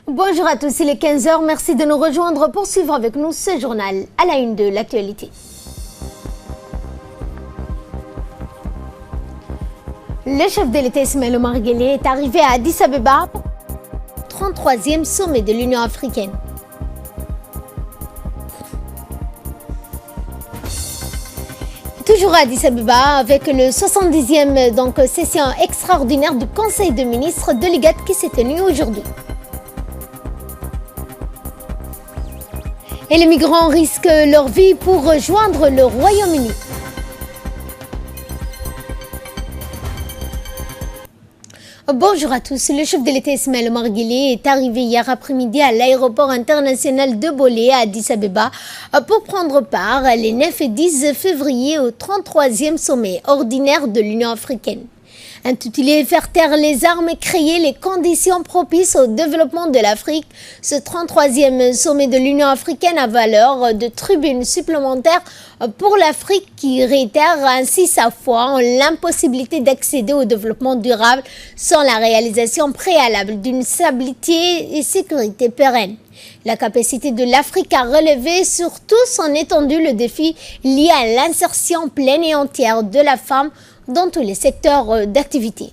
Bonjour à tous, il est 15 h. Merci de nous rejoindre pour suivre avec nous ce journal à la une de l'actualité. Le chef de l'État Ismaël Omar Guelleh est arrivé à Addis Abeba pour le 33e sommet de l'Union africaine. Toujours à Addis Abeba avec le 70e session extraordinaire du Conseil de ministres de l'IGAD qui s'est tenue aujourd'hui. Et les migrants risquent leur vie pour rejoindre le Royaume-Uni. Bonjour à tous, le chef de l'État Ismaël Omar Guelleh est arrivé hier après-midi à l'aéroport international de Bolé à Addis Abeba pour prendre part les 9 et 10 février au 33e sommet ordinaire de l'Union africaine. Intitulé « Faire taire les armes et créer les conditions propices au développement de l'Afrique », ce 33e sommet de l'Union africaine a valeur de tribune supplémentaire pour l'Afrique qui réitère ainsi sa foi en l'impossibilité d'accéder au développement durable sans la réalisation préalable d'une stabilité et sécurité pérenne. La capacité de l'Afrique à relever sur toute son étendue le défi lié à l'insertion pleine et entière de la femme dans tous les secteurs d'activité.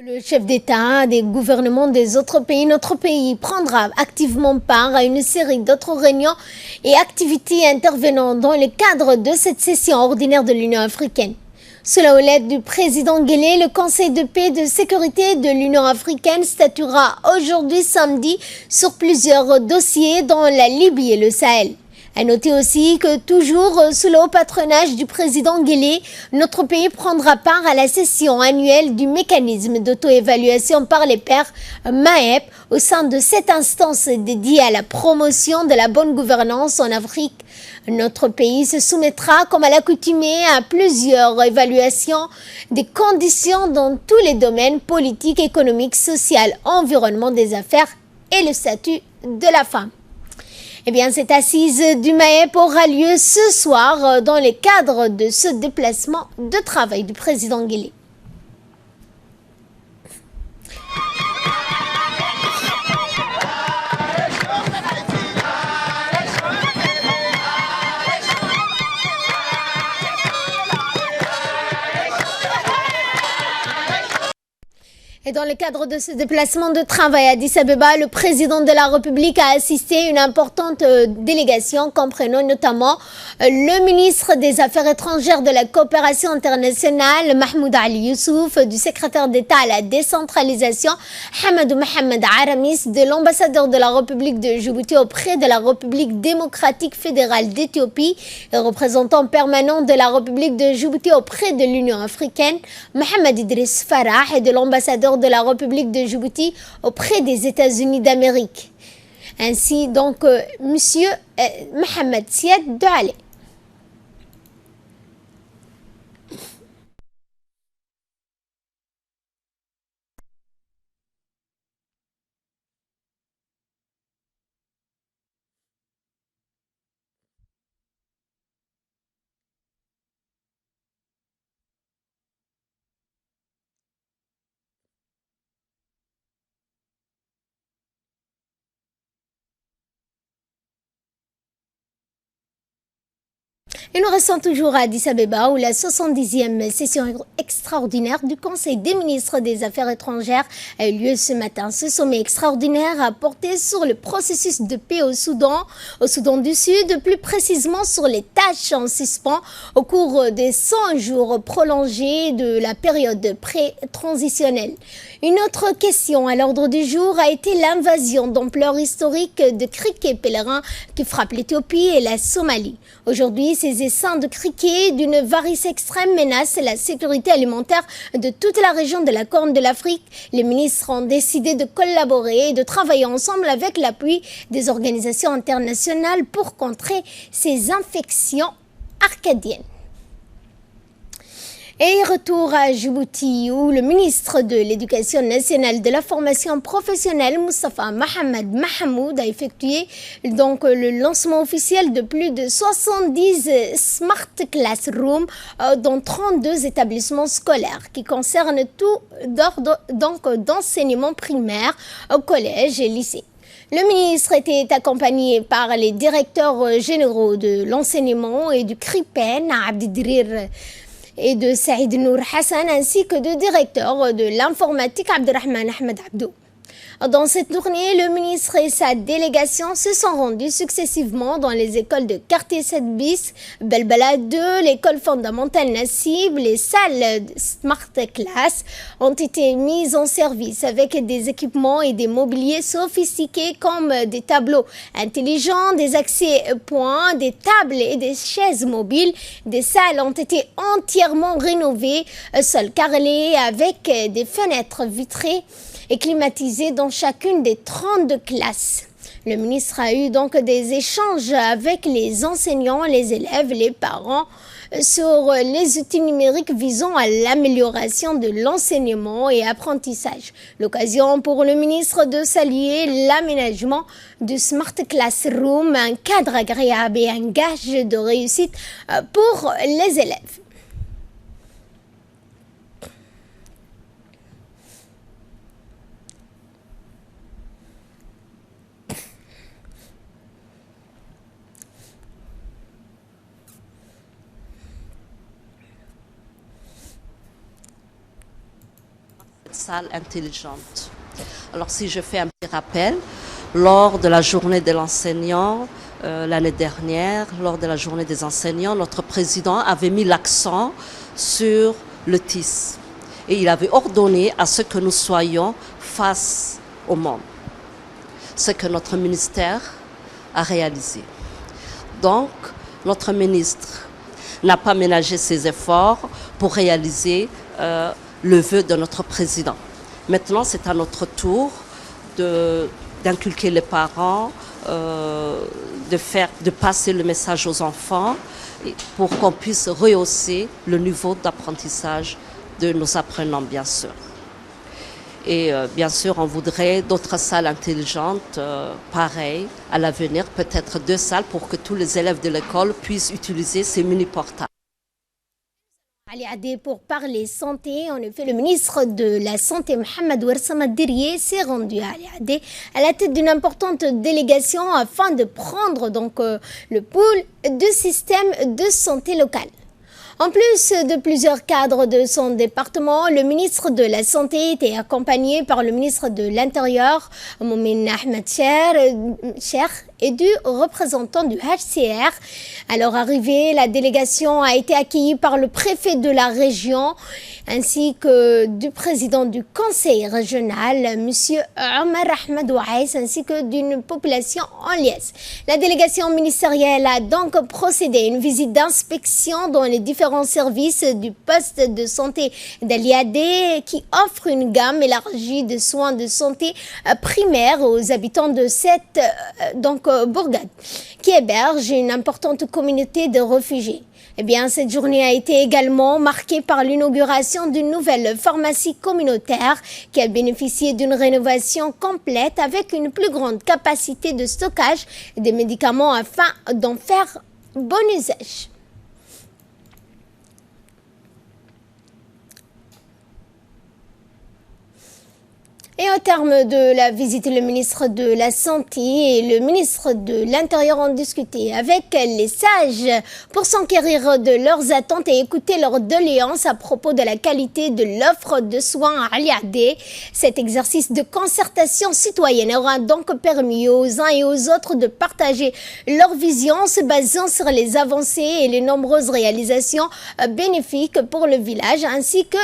Le chef d'État des gouvernements des autres pays, notre pays prendra activement part à une série d'autres réunions et activités intervenant dans le cadre de cette session ordinaire de l'Union africaine. Sous la houlette du président Guelleh, le Conseil de paix et de sécurité de l'Union africaine statuera aujourd'hui samedi sur plusieurs dossiers dans la Libye et le Sahel. À noter aussi que toujours sous le haut patronage du président Guelleh, notre pays prendra part à la session annuelle du mécanisme d'auto-évaluation par les pairs MAEP au sein de cette instance dédiée à la promotion de la bonne gouvernance en Afrique. Notre pays se soumettra, comme à l'accoutumée, à plusieurs évaluations des conditions dans tous les domaines politiques, économiques, sociaux, environnement des affaires et le statut de la femme. Eh bien, cette assise du MAEP aura lieu ce soir dans le cadre de ce déplacement de travail du président Guelleh. Et dans le cadre de ce déplacement de travail à Addis Abeba, le président de la République a assisté à une importante délégation comprenant notamment le ministre des Affaires étrangères de la coopération internationale, Mahmoud Ali Youssouf, du secrétaire d'État à la décentralisation, Hamadou Mohamed Aramis, de l'ambassadeur de la République de Djibouti auprès de la République démocratique fédérale d'Éthiopie, et représentant permanent de la République de Djibouti auprès de l'Union africaine, Mohamed Idriss Farah, et de l'ambassadeur de la République de Djibouti auprès des États-Unis d'Amérique. Ainsi donc, Monsieur Mohamed Siad Douale. Et nous restons toujours à Addis Abeba où la 70e session extraordinaire du Conseil des ministres des Affaires étrangères a eu lieu ce matin. Ce sommet extraordinaire a porté sur le processus de paix au Soudan du Sud, plus précisément sur les tâches en suspens au cours des 100 jours prolongés de la période pré-transitionnelle. Une autre question à l'ordre du jour a été l'invasion d'ampleur historique de criquets pèlerins qui frappe l'Éthiopie et la Somalie. Aujourd'hui, ces des essaims de criquets, d'une varice extrême menace la sécurité alimentaire de toute la région de la Corne de l'Afrique. Les ministres ont décidé de collaborer et de travailler ensemble avec l'appui des organisations internationales pour contrer ces infections arcadiennes. Et retour à Djibouti où le ministre de l'Éducation nationale et de la formation professionnelle Moustapha Mohamed Mahamoud a effectué donc le lancement officiel de plus de 70 Smart Classrooms dans 32 établissements scolaires qui concernent tout d'ordre d'enseignement primaire au collège et lycée. Le ministre était accompagné par les directeurs généraux de l'enseignement et du CRIPEN, Abdidirir et de Saïd Nour Hassan, ainsi que de directeur de l'informatique Abderrahman Ahmed Abdou. Dans cette tournée, le ministre et sa délégation se sont rendus successivement dans les écoles de quartier 7 bis, Belbala 2, l'école fondamentale Nassib. Les salles de Smart Class ont été mises en service avec des équipements et des mobiliers sophistiqués comme des tableaux intelligents, des accès points, des tables et des chaises mobiles. Des salles ont été entièrement rénovées, sol carrelé avec des fenêtres vitrées et climatisé dans chacune des 32 classes. Le ministre a eu donc des échanges avec les enseignants, les élèves, les parents sur les outils numériques visant à l'amélioration de l'enseignement et apprentissage. L'occasion pour le ministre de saluer l'aménagement du Smart Classroom, un cadre agréable et un gage de réussite pour les élèves. Salle intelligente. Alors si je fais un petit rappel, lors de la journée de l'enseignant l'année dernière, lors de la journée des enseignants, notre président avait mis l'accent sur le TIS et il avait ordonné à ce que nous soyons face au monde, ce que notre ministère a réalisé. Donc notre ministre n'a pas ménagé ses efforts pour réaliser le vœu de notre président. Maintenant, c'est à notre tour d'inculquer les parents, de passer le message aux enfants pour qu'on puisse rehausser le niveau d'apprentissage de nos apprenants, bien sûr. Et bien sûr, on voudrait d'autres salles intelligentes, pareilles, à l'avenir, peut-être 2 salles pour que tous les élèves de l'école puissent utiliser ces mini-portables. Ali Adé pour parler santé. En effet, le ministre de la Santé, Mohamed Ouarsama Dirrié, s'est rendu à Ali Adé à la tête d'une importante délégation afin de prendre donc le pôle du système de santé local. En plus de plusieurs cadres de son département, le ministre de la Santé était accompagné par le ministre de l'Intérieur, Moumin Ahmed Cheikh, et du représentant du HCR. À leur arrivée, la délégation a été accueillie par le préfet de la région ainsi que du président du conseil régional, M. Omar Ahmed Ouaïs, ainsi que d'une population en liesse. La délégation ministérielle a donc procédé à une visite d'inspection dans les différents services du poste de santé d'Aliadé qui offre une gamme élargie de soins de santé primaires aux habitants de cette bourgade qui héberge une importante communauté de réfugiés. Eh bien, cette journée a été également marquée par l'inauguration d'une nouvelle pharmacie communautaire qui a bénéficié d'une rénovation complète avec une plus grande capacité de stockage des médicaments afin d'en faire bon usage. Et au terme de la visite, le ministre de la Santé et le ministre de l'Intérieur ont discuté avec les sages pour s'enquérir de leurs attentes et écouter leurs doléances à propos de la qualité de l'offre de soins à Aliadé. Cet exercice de concertation citoyenne aura donc permis aux uns et aux autres de partager leur vision en se basant sur les avancées et les nombreuses réalisations bénéfiques pour le village ainsi que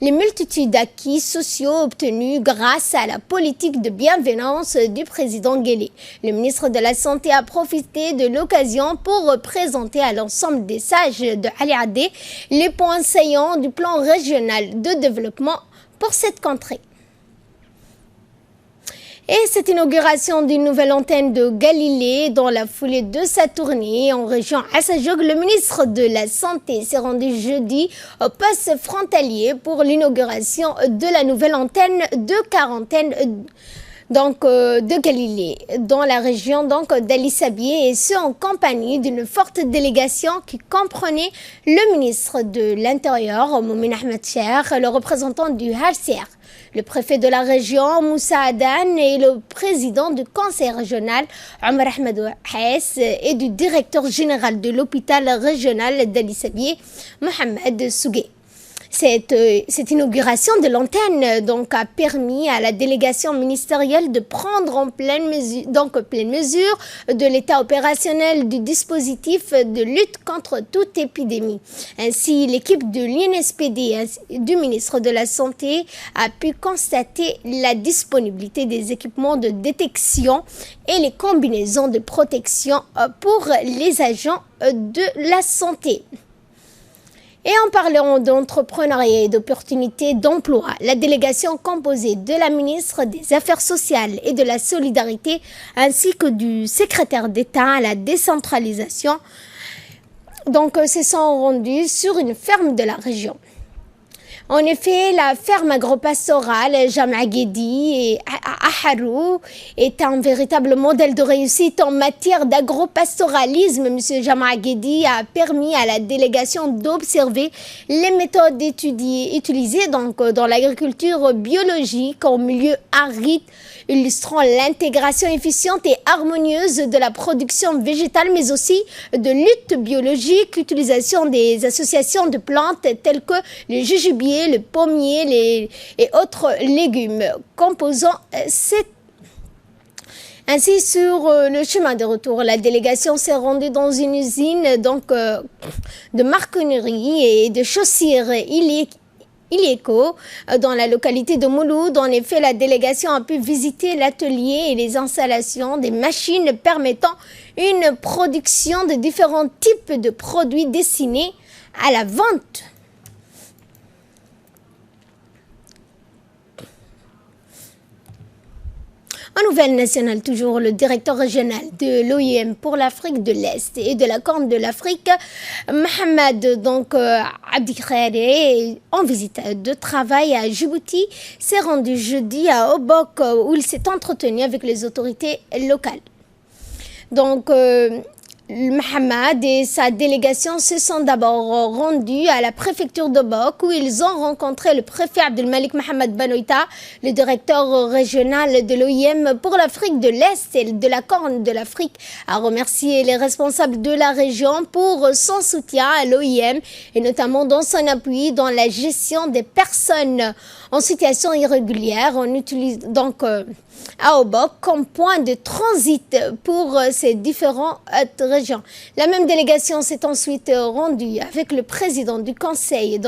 les multitudes d'acquis sociaux obtenus grâce à la politique de bienveillance du président Guelleh. Le ministre de la Santé a profité de l'occasion pour présenter à l'ensemble des sages de Ali Adé les points saillants du plan régional de développement pour cette contrée. Et cette inauguration d'une nouvelle antenne de Galilée dans la foulée de sa tournée en région Assajog, le ministre de la Santé s'est rendu jeudi au poste frontalier pour l'inauguration de la nouvelle antenne de quarantaine de Galilée dans la région d'Ali Sabieh, et ce en compagnie d'une forte délégation qui comprenait le ministre de l'Intérieur Momin Ahmed Cher, le représentant du HCR, le préfet de la région Moussa Adan et le président du conseil régional Omar Ahmed Hess et du directeur général de l'hôpital régional d'Ali Sabieh Mohamed Sougué. Cette inauguration de l'antenne a permis à la délégation ministérielle de prendre en pleine mesure de l'état opérationnel du dispositif de lutte contre toute épidémie. Ainsi, l'équipe de l'INSPD du ministre de la Santé a pu constater la disponibilité des équipements de détection et les combinaisons de protection pour les agents de la santé. Et en parlant d'entrepreneuriat et d'opportunités d'emploi, la délégation composée de la ministre des Affaires sociales et de la Solidarité ainsi que du secrétaire d'État à la décentralisation se sont rendus sur une ferme de la région. En effet, la ferme agropastorale Jama Guedi et Aharou est un véritable modèle de réussite en matière d'agropastoralisme. M. Jama Guedi a permis à la délégation d'observer les méthodes utilisées dans l'agriculture biologique en milieu aride, illustrant l'intégration efficiente et harmonieuse de la production végétale, mais aussi de lutte biologique, utilisation des associations de plantes telles que le jujubier, le pommier et autres légumes composant cette. Ainsi, sur le chemin de retour, la délégation s'est rendue dans une usine de marconnerie et de chaussures Ilieco, dans la localité de Mouloud. En effet, la délégation a pu visiter l'atelier et les installations des machines permettant une production de différents types de produits destinés à la vente. En nouvelle nationale, toujours, le directeur régional de l'OIM pour l'Afrique de l'Est et de la Corne de l'Afrique, Mohamed Abdi Khairé, en visite de travail à Djibouti, s'est rendu jeudi à Obok où il s'est entretenu avec les autorités locales. Mohamed et sa délégation se sont d'abord rendus à la préfecture d'Obok où ils ont rencontré le préfet Abdelmalik Mohamed Banoïta, le directeur régional de l'OIM pour l'Afrique de l'Est et de la Corne de l'Afrique, a remercié les responsables de la région pour son soutien à l'OIM et notamment dans son appui dans la gestion des personnes en situation irrégulière en utilisant à Obok comme point de transit pour ces différentes régions. La même délégation s'est ensuite rendue avec le président du conseil,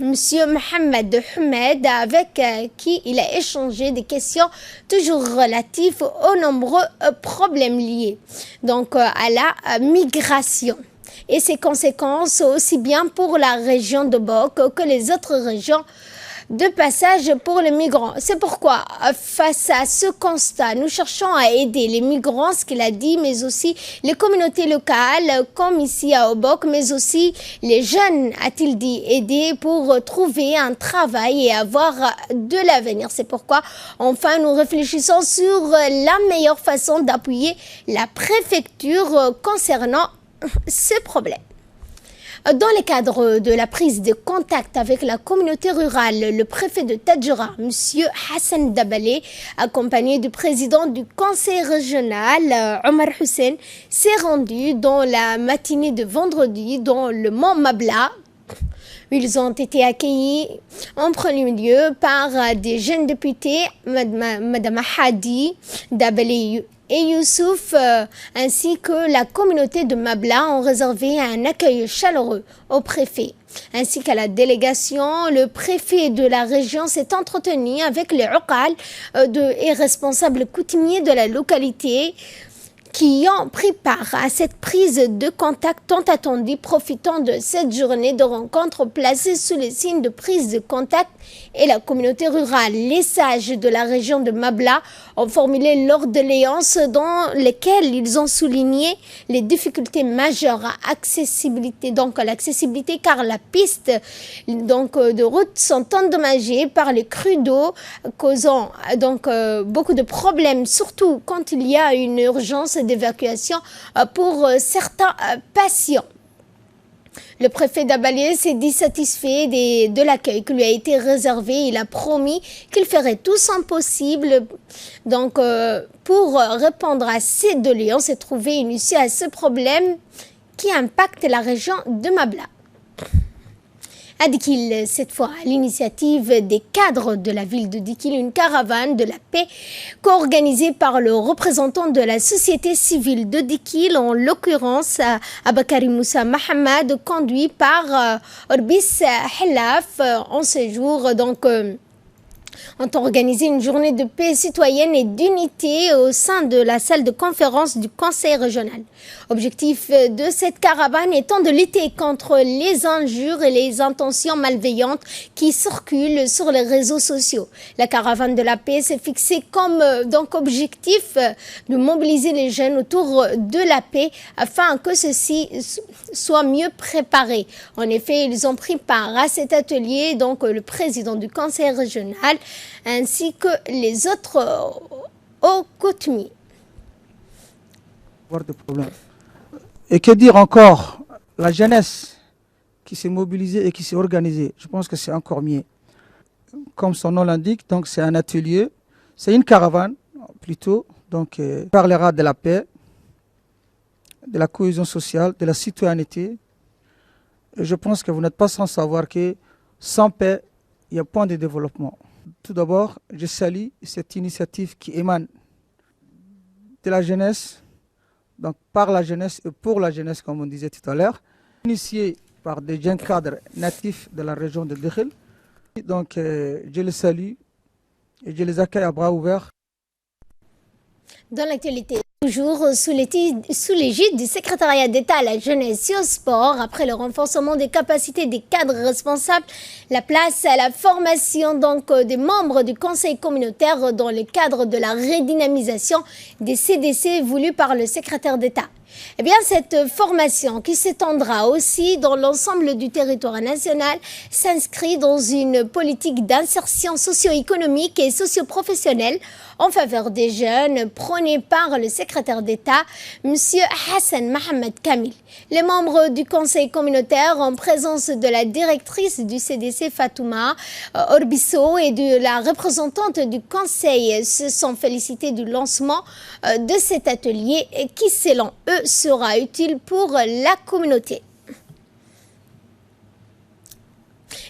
Monsieur Mohamed Hamed, avec qui il a échangé des questions toujours relatives aux nombreux problèmes liés à la migration et ses conséquences aussi bien pour la région d'Obok que les autres régions de passage pour les migrants. C'est pourquoi, face à ce constat, nous cherchons à aider les migrants, ce qu'il a dit, mais aussi les communautés locales, comme ici à Obok, mais aussi les jeunes, a-t-il dit, aider pour trouver un travail et avoir de l'avenir. C'est pourquoi, enfin, nous réfléchissons sur la meilleure façon d'appuyer la préfecture concernant ce problème. Dans le cadre de la prise de contact avec la communauté rurale, le préfet de Tadjoura, M. Hassan Dabalé, accompagné du président du conseil régional, Omar Hussein, s'est rendu dans la matinée de vendredi dans le Mont Mabla. Ils ont été accueillis en premier lieu par des jeunes députés, Madame Hadi Dabalé et Youssouf ainsi que la communauté de Mabla ont réservé un accueil chaleureux au préfet. Ainsi qu'à la délégation, le préfet de la région s'est entretenu avec les Uqal et responsables coutumiers de la localité qui ont pris part à cette prise de contact tant attendue, profitant de cette journée de rencontre placée sous le signe de prise de contact et la communauté rurale. Les sages de la région de Mabla ont formulé leurs doléances dans lesquelles ils ont souligné les difficultés majeures à l'accessibilité car la piste de route sont endommagées par les crues d'eau causant beaucoup de problèmes, surtout quand il y a une urgence d'évacuation pour certains patients. Le préfet d'Abalié s'est dit satisfait de l'accueil qui lui a été réservé. Il a promis qu'il ferait tout son possible pour répondre à ces doléances et trouver une issue à ce problème qui impacte la région de Mabla. À Dikil, cette fois, à l'initiative des cadres de la ville de Dikil, une caravane de la paix co-organisée par le représentant de la société civile de Dikil, en l'occurrence Abakari Moussa Mahamad, conduit par Orbis Helaf en ce jour. Ont organisé une journée de paix citoyenne et d'unité au sein de la salle de conférence du Conseil régional. Objectif de cette caravane étant de lutter contre les injures et les intentions malveillantes qui circulent sur les réseaux sociaux. La caravane de la paix s'est fixée comme objectif de mobiliser les jeunes autour de la paix afin que ceux-ci soient mieux préparés. En effet, ils ont pris part à cet atelier, le président du Conseil régional ainsi que les autres hauts coutumiers. Et que dire encore? La jeunesse qui s'est mobilisée et qui s'est organisée, je pense que c'est encore mieux. Comme son nom l'indique, c'est un atelier, c'est une caravane plutôt, parlera de la paix, de la cohésion sociale, de la citoyenneté. Et je pense que vous n'êtes pas sans savoir que sans paix, il n'y a point de développement. Tout d'abord, je salue cette initiative qui émane de la jeunesse, par la jeunesse et pour la jeunesse, comme on disait tout à l'heure, initiée par des jeunes cadres natifs de la région de Dikil. Je les salue et je les accueille à bras ouverts. Dans l'actualité, toujours sous l'égide du secrétariat d'État à la jeunesse et au sport, après le renforcement des capacités des cadres responsables, la place à la formation des membres du conseil communautaire dans le cadre de la redynamisation des CDC voulue par le secrétaire d'État. Eh bien, cette formation qui s'étendra aussi dans l'ensemble du territoire national s'inscrit dans une politique d'insertion socio-économique et socio-professionnelle en faveur des jeunes prônée par le secrétaire d'État, M. Hassan Mohamed Kamil. Les membres du conseil communautaire, en présence de la directrice du CDC Fatouma Orbisso et de la représentante du conseil, se sont félicités du lancement de cet atelier qui, selon eux, sera utile pour la communauté.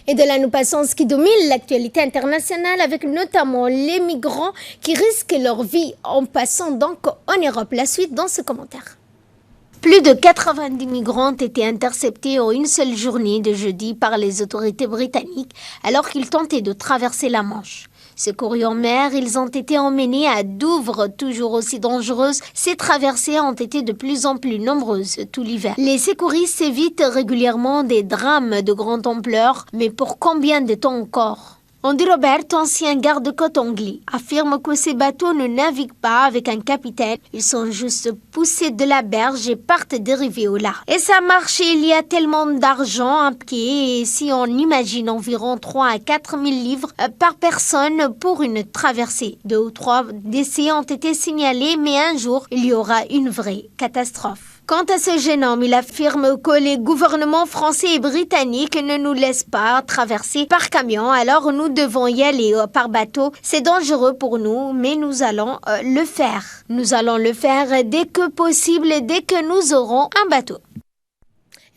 Et de là, nous passons à ce qui domine l'actualité internationale avec notamment les migrants qui risquent leur vie en passant en Europe. La suite dans ce commentaire. Plus de 90 migrants ont été interceptés en une seule journée de jeudi par les autorités britanniques alors qu'ils tentaient de traverser la Manche. Secourus en mer, ils ont été emmenés à Douvres, toujours aussi dangereuses. Ces traversées ont été de plus en plus nombreuses tout l'hiver. Les secouristes évitent régulièrement des drames de grande ampleur, mais pour combien de temps encore ? Andy Robert, ancien garde-côte anglais, affirme que ces bateaux ne naviguent pas avec un capitaine. Ils sont juste poussés de la berge et partent dériver au large. Et ça marche, il y a tellement d'argent impliqué. Et si on imagine environ 3 à 4 000 livres par personne pour une traversée. 2 ou 3 décès ont été signalés, mais un jour, il y aura une vraie catastrophe. Quant à ce jeune homme, il affirme que les gouvernements français et britanniques ne nous laissent pas traverser par camion, alors nous devons y aller par bateau. C'est dangereux pour nous, mais nous allons le faire. Nous allons le faire dès que possible, dès que nous aurons un bateau.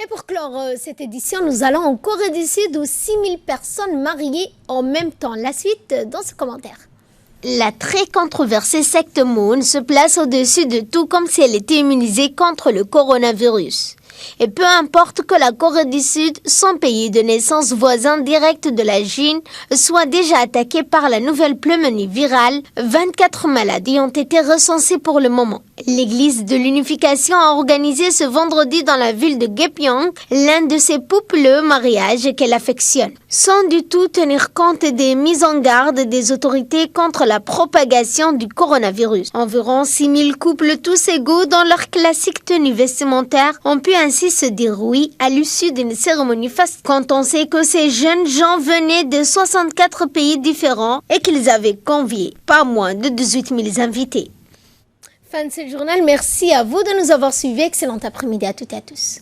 Et pour clore cette édition, nous allons en Corée du Sud où 6 000 personnes mariées en même temps. La suite dans ce commentaire. La très controversée secte Moon se place au-dessus de tout comme si elle était immunisée contre le coronavirus. Et peu importe que la Corée du Sud, son pays de naissance voisin direct de la Chine, soit déjà attaqué par la nouvelle pneumonie virale, 24 maladies ont été recensées pour le moment. L'Église de l'Unification a organisé ce vendredi dans la ville de Gyeonggi l'un de ses populeux mariages qu'elle affectionne, sans du tout tenir compte des mises en garde des autorités contre la propagation du coronavirus. Environ 6000 couples tous égaux dans leur classique tenue vestimentaire ont pu ainsi se dire oui à l'issue d'une cérémonie faste quand on sait que ces jeunes gens venaient de 64 pays différents et qu'ils avaient convié pas moins de 18 000 invités. Fin de ce journal, merci à vous de nous avoir suivis. Excellent après-midi à toutes et à tous.